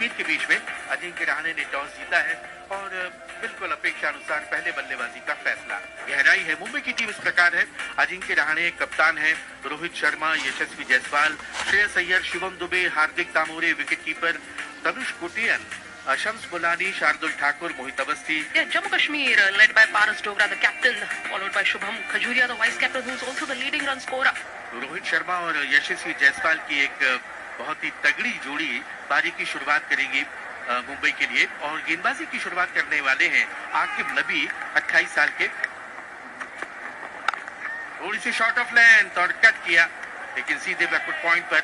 कश्मीर के बीच में। अजिंक्य रहाणे ने टॉस जीता है और बिल्कुल अपेक्षा अनुसार पहले बल्लेबाजी का फैसला। गहराई है, मुंबई की टीम इस प्रकार है। अजिंक्य रहाणे कप्तान है, रोहित शर्मा, यशस्वी जायसवाल, श्रेयस अय्यर, शिवम दुबे, हार्दिक तामोरे, wicketkeeper Tanush Kotian, Shams Mulani, Shardul Thakur, Mohit Awasthi. Jammu Kashmir led by Paras Dogra, the captain, followed by Shubham Khajuria, the vice captain, who is also the leading run scorer. Rohit Sharma और यशस्वी जायसवाल की एक बहुत ही तगड़ी जोड़ी पारी की शुरुआत करेगी मुंबई के लिए। और गेंदबाजी की शुरुआत करने वाले हैं आकिब नबी, 28 साल के। थोड़ी सी शॉर्ट ऑफ लेंथ और कट किया, लेकिन सीधे बैकवर्ड पॉइंट पर।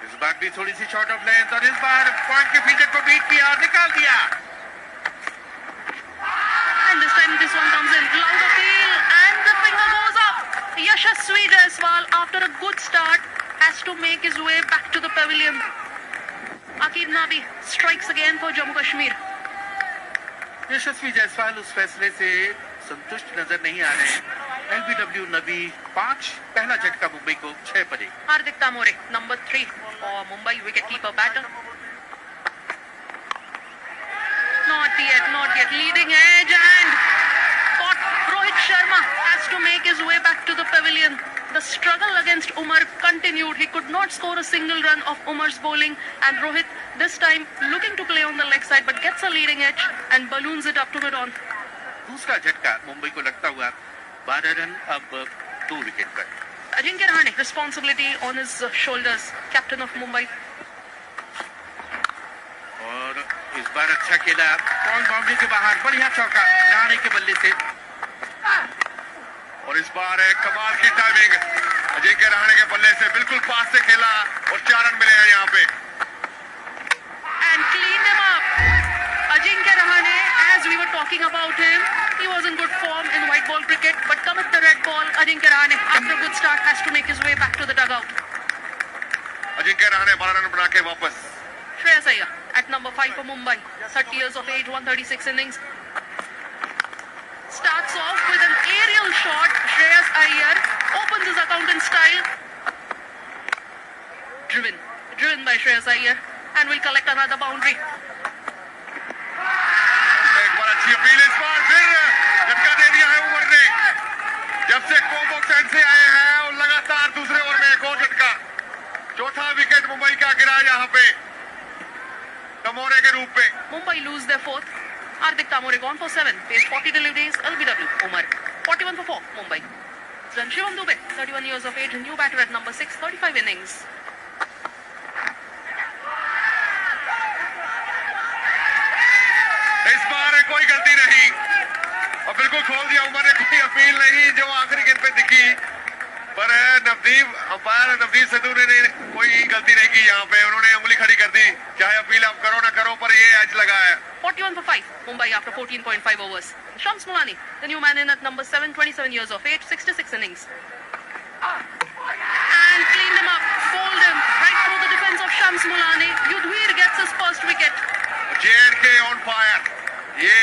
इस बार भी थोड़ी सी शॉर्ट ऑफ लेंथ और इस बार पॉइंट के फील्डर को बीट किया और निकाल दिया। And this time this one comes in, loud appeal and the finger goes up. Yashasvi Jaiswal, after a good start, has to make his way back to the pavilion. Aqib Nabi strikes again for Jammu Kashmir. यशस्वी जायसवाल उस फैसले से संतुष्ट नजर नहीं आ रहे हैं। LBW नबी 5, पहला झटका मुंबई को 6 पड़े। Hardik Tamore, number 3 for Mumbai, wicketkeeper batter. Not yet, leading edge and caught. Rohit Sharma has to make his way back to the pavilion. The struggle against Umar continued. He could not score a single run of Umar's bowling, and Rohit this time looking to play on the leg side but gets a leading edge and balloons it up to mid-on. दूसरा झटका मुंबई को लगता हुआ 12 run, अब 2 wicket पर। Ajinkya Rahane, responsibility on his shoulders, captain of Mumbai. और इस बार अच्छा खेला, पॉइंट बाउंड्री के बाहर, बढ़िया चौका रहाणे के बल्ले से। और इस बार कमाल की टाइमिंग, अजिंक्य रहाणे के बल्ले से बिल्कुल पास से खेला और 4 रन मिले हैं यहाँ पे। And cleaned him up. Ajinkya Rahane, as we were talking about him, he was in good form in white ball cricket, but come at the red ball, Ajinkya Rahane, after a good start, has to make his way back to the dugout. Ajinkya Rahane 12 run बना के वापस। Shreyas Iyer at number 5 for Mumbai, 30 years of age, 136 innings. Starts off with an aerial shot. Shreyas Iyer opens his account in style. Driven by Shreyas Iyer, and will collect another boundary. एक बार अच्छी appeal, इस बार फिर झटका दे दिया है उमर ने। जब से कोबॉक्स एंड से आए हैं और लगातार दूसरे ओवर में एक और झटका। चौथा विकेट मुंबई का गिरा यहाँ पे तमोरे के रूप में। Mumbai lose their fourth. Hardik Tamore gone for 7. Faced 40 deliveries. LBW Umar 41 for 4. Mumbai. Then Shivam Dube, 31 years of age, new batter at number 6, 35 innings. इस बार कोई गलती नहीं और बिल्कुल खोल दिया उमर ने, कोई अपील नहीं जो आखिरी गेंद पे दिखी। पर अंपायर नवदीप सिद्धू ने कोई गलती नहीं की यहाँ पे, उन्होंने उंगली खड़ी कर दी, चाहे अपील आप करो ना करो, पर ये एज लगा है। 41 for 5. Mumbai after 14.5 overs. Shams Mulani, the new man in at number 7, 27 years of age, 66 innings. And cleaned him up, bowled him right through the defense of Shams Mulani. Yudhvir gets his first wicket. JNK on fire, ये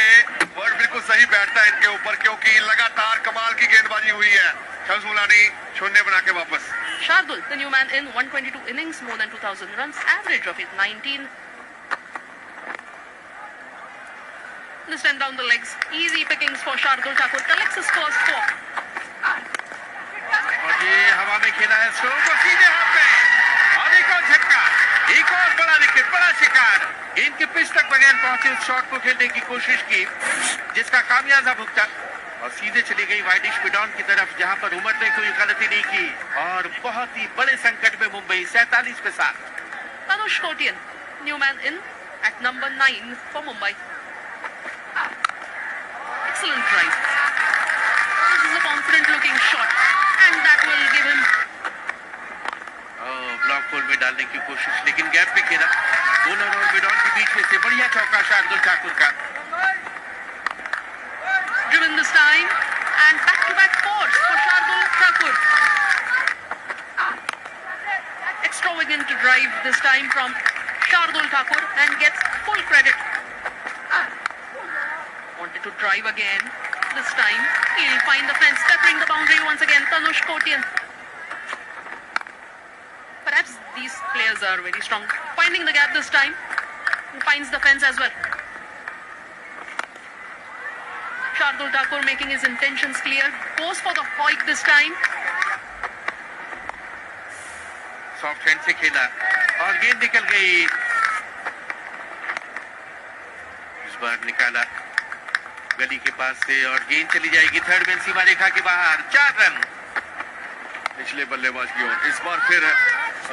word बिल्कुल सही बैठता है इनके ऊपर, क्योंकि लगातार कमाल की गेंदबाजी हुई है। शम्स मुलानी शून्य बना के वापस। Shardul, the new man in 122 innings, more than 2,000 runs, average of 19. This time down the legs, easy pickings for Shardul Thakur, collects his first 4. और ये हवा में खेला है स्ट्रोक और सीधे हाथ में, और एक और झटका, एक और बड़ा विकेट, बड़ा शिकार। गेंद के पिच तक बगैर पहुंचे उस शॉट को खेलने की कोशिश की, जिसका खामियाजा भुगता और सीधे चली गई वाइडिश मिडॉन की तरफ, जहां पर उमर ने कोई गलती नहीं की। और बहुत ही बड़े संकट में मुंबई 47 पे 7। Tanush Kotian, new man in at number 9 for Mumbai. Excellent drive. This is a confident looking shot, and that will give him. Block whole में डालने की कोशिश, लेकिन गैप पे खेला। बॉलर और मिडॉन के बीच में से बढ़िया चौका शार्दुल ठाकुर का। Driven this time, and back-to-back fours for Shardul Thakur. Extravagant drive this time from Shardul Thakur and gets full credit. Wanted to drive again. This time, he'll find the fence, peppering the boundary once again. Tanush Kotian. Perhaps These players are very strong. Finding the gap this time. He finds the fence as well. Shardul Thakur making his intentions clear. Goes for the hoik this time. Soft hand से खेला और गेंद निकल गई। इस बार निकाला गली के पास से और गेंद चली जाएगी थर्ड मैन सीमा रेखा के बाहर। 4 रन पिछले बल्लेबाज की ओर। इस बार फिर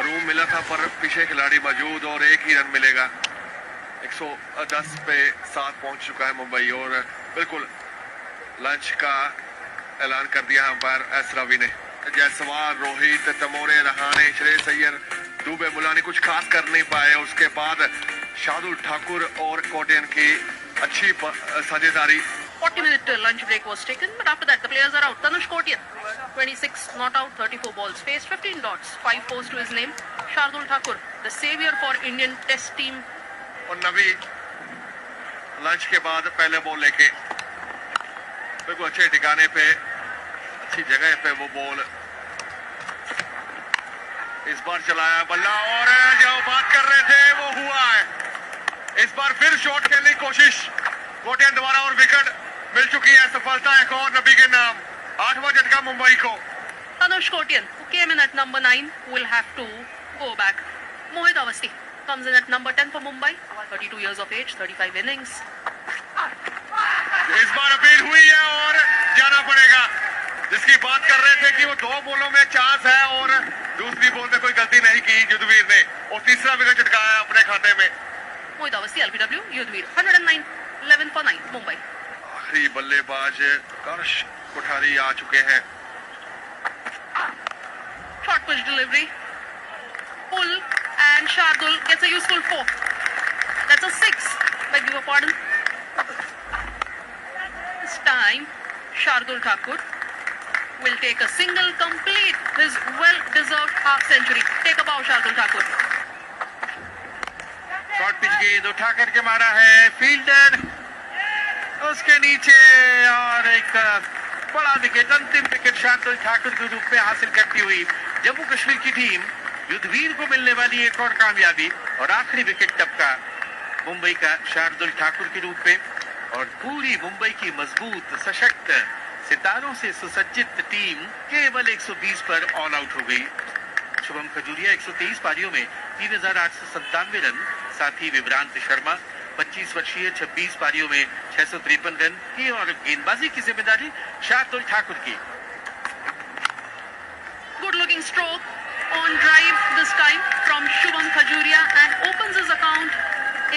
रूम मिला था पर पीछे खिलाड़ी मौजूद और एक ही रन मिलेगा। 110 पे 7 पहुंच चुका है मुंबई और बिल्कुल लंच का ऐलान कर दिया अंपायर एस रवि ने। जायसवाल, रोहित, तमोरे, रहाणे, श्रेयस अय्यर, दुबे, मुलानी कुछ खास कर नहीं पाए। उसके बाद शार्दुल ठाकुर और कोटियन की अच्छी साझेदारी। 40-minute lunch break was taken, but after that the players are out. Tanush Kotian, 26 not out, 34 balls faced, 15 dots, 5 fours to his name. Shardul Thakur, the savior for Indian Test team. और नवी lunch के बाद पहले ball लेके बिल्कुल अच्छे ठिकाने पे, अच्छी जगह पे वो बॉल इस बार चलाया बल्ला और जो बात कर रहे थे वो हुआ है। इस बार फिर शॉट खेलने की कोशिश कोटियन द्वारा और विकेट मिल चुकी है। सफलता एक और नबी के नाम। 8वां झटका मुंबई को। Tanush Kotian, who came in at number 9, will have to go back. Mohit Awasthi comes in at number 10 for Mumbai, 32 years of age, 35 innings. इस बार अपील हुई है और जाना पड़ेगा। जिसकी बात कर रहे थे कि वो 2 बॉलों में चांस है और दूसरी बॉल में कोई गलती नहीं की युद्धवीर ने और तीसरा विकेट चटकाया अपने खाते में। Mohit Awasthi, LBW, Yudhvir, 109, 11 for 9, Mumbai. आखिरी बल्लेबाज कर्श कोठारी आ चुके हैं। Short pitch delivery, pull, and Shardul gets a useful 4. That's a 6, beg your pardon. This time, Shardul Thakur will take a single, complete his well-deserved half century. Take a bow, Shardul Thakur. Short pitch गेंद उठा करके मारा है fielder उसके नीचे और एक बड़ा विकेट, अंतिम विकेट शार्दुल ठाकुर के रूप में हासिल करती हुई जम्मू कश्मीर की टीम युद्धवीर को मिलने वाली एक और कामयाबी और आखिरी विकेट टपका मुंबई का शार्दुल ठाकुर के रूप में और पूरी मुंबई की मजबूत सशक्त सितारों से सुसज्जित टीम केवल 120 पर ऑल आउट हो गई। शुभम खजूरिया 123 पारियों में 3,897 रन, साथ ही विभ्रांत शर्मा 25 वर्षीय 26 पारियों में 653 रन की और गेंदबाजी की जिम्मेदारी शार्दुल ठाकुर की। Good looking stroke on drive this time from Shubham Khajuria and opens his account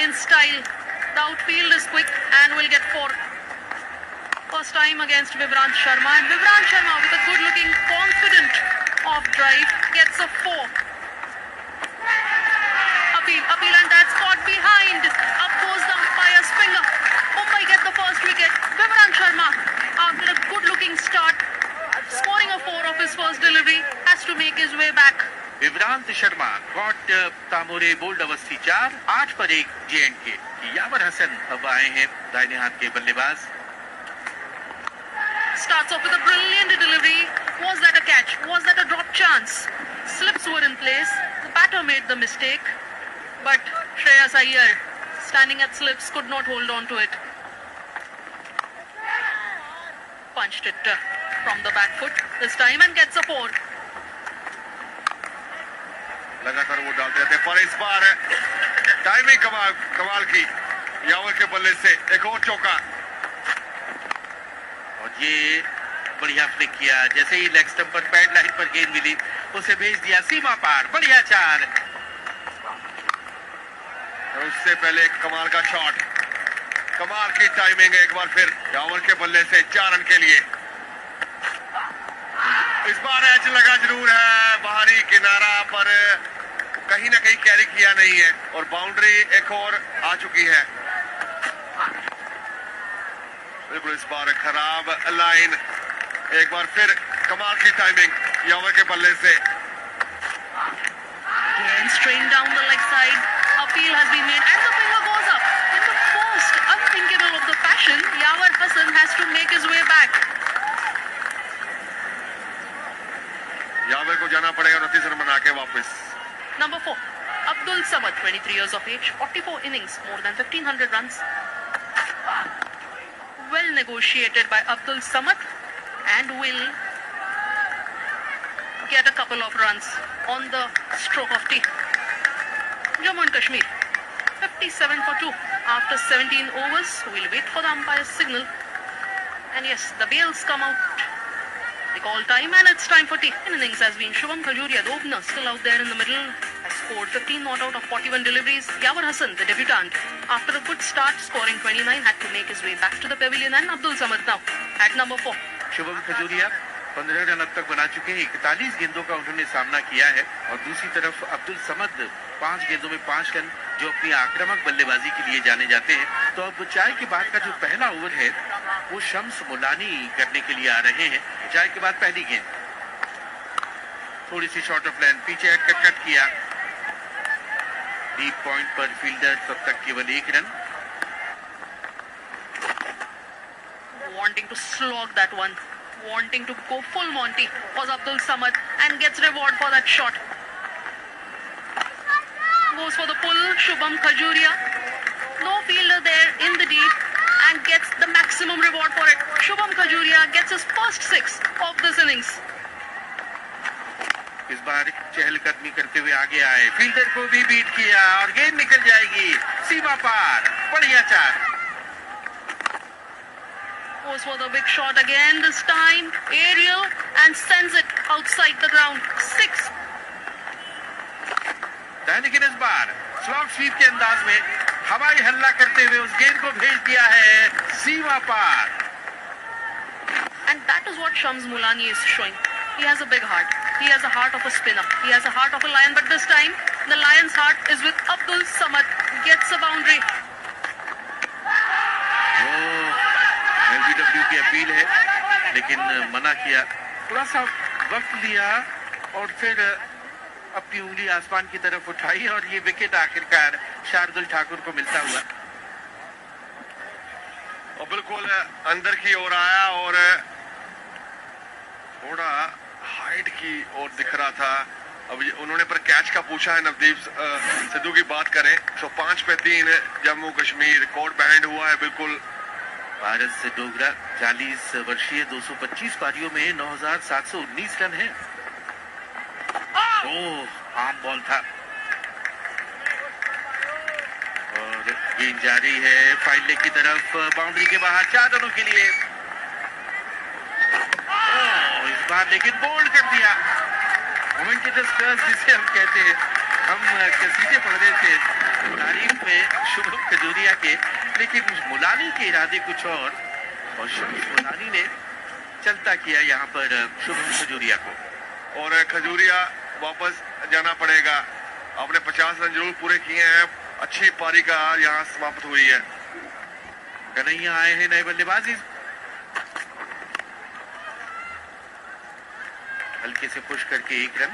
in style. The outfield is quick and will get 4. First time against Vibrant Sharma, and Vibrant Sharma with a good looking confident off drive gets a 4. Appeal and that's caught behind. Up goes the umpire's finger. Mumbai get the first wicket. Vibrant Sharma, after a good looking start, scoring a 4 of his first delivery, has to make his way back. Vibhrant Sharma, caught Tamore, bowled Awasthi 4, 8 पर 1 J&K। यावर हसन अब आए हैं दाहिने हाथ के बल्लेबाज। Starts off with a brilliant delivery. Was that a catch? Was that a drop chance? Slips were in place. The batter made the mistake. But Shreyas Iyer, standing at slips, could not hold on to it. Punched it from the back foot this time and gets a 4. लगातार वो डालते रहते पर इस बार timing कमाल की। यावर के बल्ले से एक और चौका और ये बढ़िया फ्लिक किया। जैसे ही लेग स्टंप पर पैड लाइन पर गेंद मिली उसे भेज दिया सीमा पार। बढ़िया 4। और उससे पहले एक कमाल का शॉट, कमाल की टाइमिंग। एक बार फिर यावर के बल्ले से 4 रन के लिए। इस बार एच लगा जरूर है बाहरी किनारा पर कहीं ना कहीं कैरी किया नहीं है और बाउंड्री एक और आ चुकी है। बिल्कुल इस बार खराब लाइन। एक बार फिर कमाल की टाइमिंग यावर के बल्ले से। And strained down the leg side. Appeal has been made and the finger goes up. In the first unthinkable of the fashion, Yavar Hassan has to make his way back. यावर को जाना पड़ेगा 29 run बना के वापस। Number 4, Abdul Samad, 23 years of age, 44 innings, more than 1500 runs. Well negotiated by Abdul Samad and will get a couple of runs on the stroke of tea. Jammu and Kashmir, 57 for 2 after 17 overs. We'll wait for the umpire's signal. And yes, the bails come out. They call time and it's time for tea. In innings has been Shubham Khajuria, the opener, still out there in the middle, has scored 15 not out of 41 deliveries. Yawar Hassan, the debutant, after a good start scoring 29, had to make his way back to the pavilion. And Abdul Samad now at number 4. Shubham Khajuria 15 run अब तक बना चुके हैं, 41 गेंदों का उन्होंने सामना किया है। और दूसरी तरफ अब्दुल समद 5 गेंदों में 5 रन, जो अपनी आक्रामक बल्लेबाजी के लिए जाने जाते हैं। तो अब चाय के बाद का जो पहला ओवर है वो शम्स मुलानी करने के लिए आ रहे हैं। चाय के बाद पहली गेंद, थोड़ी सी शॉर्ट ऑफ लाइन, पीछे कट किया, डीप पॉइंट पर फील्डर तब तक केवल 1 run. Wanting to slog that one, wanting to go full Monty was Abdul Samad and gets reward for that shot. Goes for the pull, Shubham Khajuria. No fielder there in the deep and gets the maximum reward for it. Shubham Khajuria gets his first 6 of this innings. इस बार चहलकदमी करते हुए आगे आए, fielder को भी beat किया और गेंद निकल जाएगी सीमा पार। बढ़िया चार। Goes for the big shot again, this time aerial, and sends it outside the ground. 6. लेकिन इस बार स्लॉग स्वीप के अंदाज में हवाई हल्ला करते हुए उस गेंद को भेज दिया है सीमा पार। And that is what Shams Mulani is showing. He has a big heart. He has a heart of a spinner. He has a heart of a lion. But this time, the lion's heart is with Abdul Samad. Gets a boundary. LBW की appeal है, लेकिन मना किया। थोड़ा सा वक्त लिया और फिर अपनी उंगली आसमान की तरफ उठाई और ये विकेट आखिरकार शार्दुल ठाकुर को मिलता हुआ और बिल्कुल अंदर की ओर आया और थोड़ा हाइट की ओर दिख रहा था। अब उन्होंने पर कैच का पूछा है। नवदीप सिद्धू की बात करें तो 5 पे 3 जम्मू कश्मीर कोर्ट बैंड हुआ है। बिल्कुल भारत से डोगरा 40 वर्षीय 225 पारियों में 9,719 रन है। ओह, आम बॉल था और गेंद जा रही है फाइल लेग की तरफ, बाउंड्री के बाहर 4 रनों के लिए। इस बार लेकिन बोल्ड कर दिया। मोमेंटस क्रश जिसे हम कहते हैं। हम कसीदे पढ़ रहे थे तारीफ में शुभम खजूरिया के, लेकिन मुलानी के इरादे कुछ और शम्स मुलानी ने चलता किया यहाँ पर शुभम खजूरिया को। और खजूरिया वापस जाना पड़ेगा। आपने 50 रन जरूर पूरे किए हैं। अच्छी पारी का यहाँ समाप्त हुई है। कन्हैया आए हैं नए बल्लेबाजी, हल्के से पुश करके 1 रन।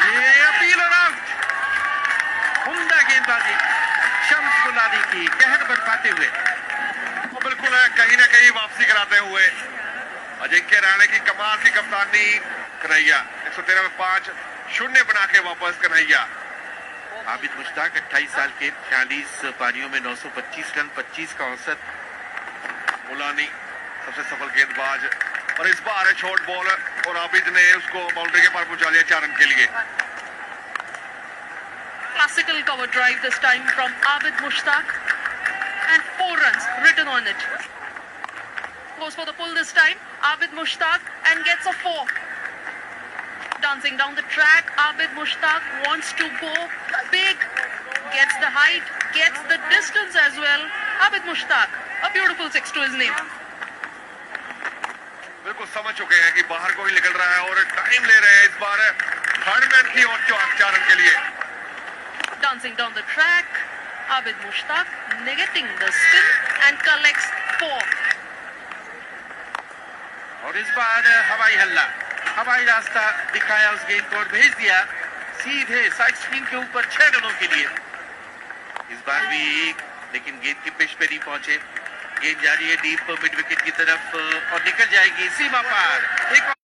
ये अपील और आउट। उम्दा गेंदबाजी शम्स मुलानी की कहर बरपाते हुए और बिल्कुल कहीं ना कहीं वापसी कराते हुए अजिंक्य रहाणे की कमाल की कप्तानी। कन्हैया 113 में 5-0 बना के वापस कन्हैया। आबिद मुश्ताक 28 साल के 46 पारियों में 925 रन, 25 का औसत। मुलानी सबसे सफल गेंदबाज और इस बार शॉर्ट बॉल और आबिद ने उसको बाउंड्री के पार पहुंचा लिया 4 रन के लिए। Classical cover drive this time from Abid Mushtaq and 4 runs written on it. Goes for the pull this time, Abid Mushtaq, and gets a 4. Dancing down the track, Abid Mushtaq wants to go big, gets the height, gets the distance as well. Abid Mushtaq, a beautiful 6 to his name. बिल्कुल समझ चुके हैं कि बाहर को ही निकल रहा है और टाइम ले रहे हैं इस बार थर्ड मैन की और 4 रन के लिए। Dancing down the track, Abid Mushtaq negating the spin and collects 4. और इस बार हवाई हल्ला, हवाई रास्ता दिखाया उस गेंद को और भेज दिया सीधे साइड स्पिन के ऊपर 6 रनों के लिए। इस बार भी 1, लेकिन गेंद की पिच पे नहीं पहुंचे। गेंद जा रही है डीप मिड विकेट की तरफ और निकल जाएगी सीमा पार। एक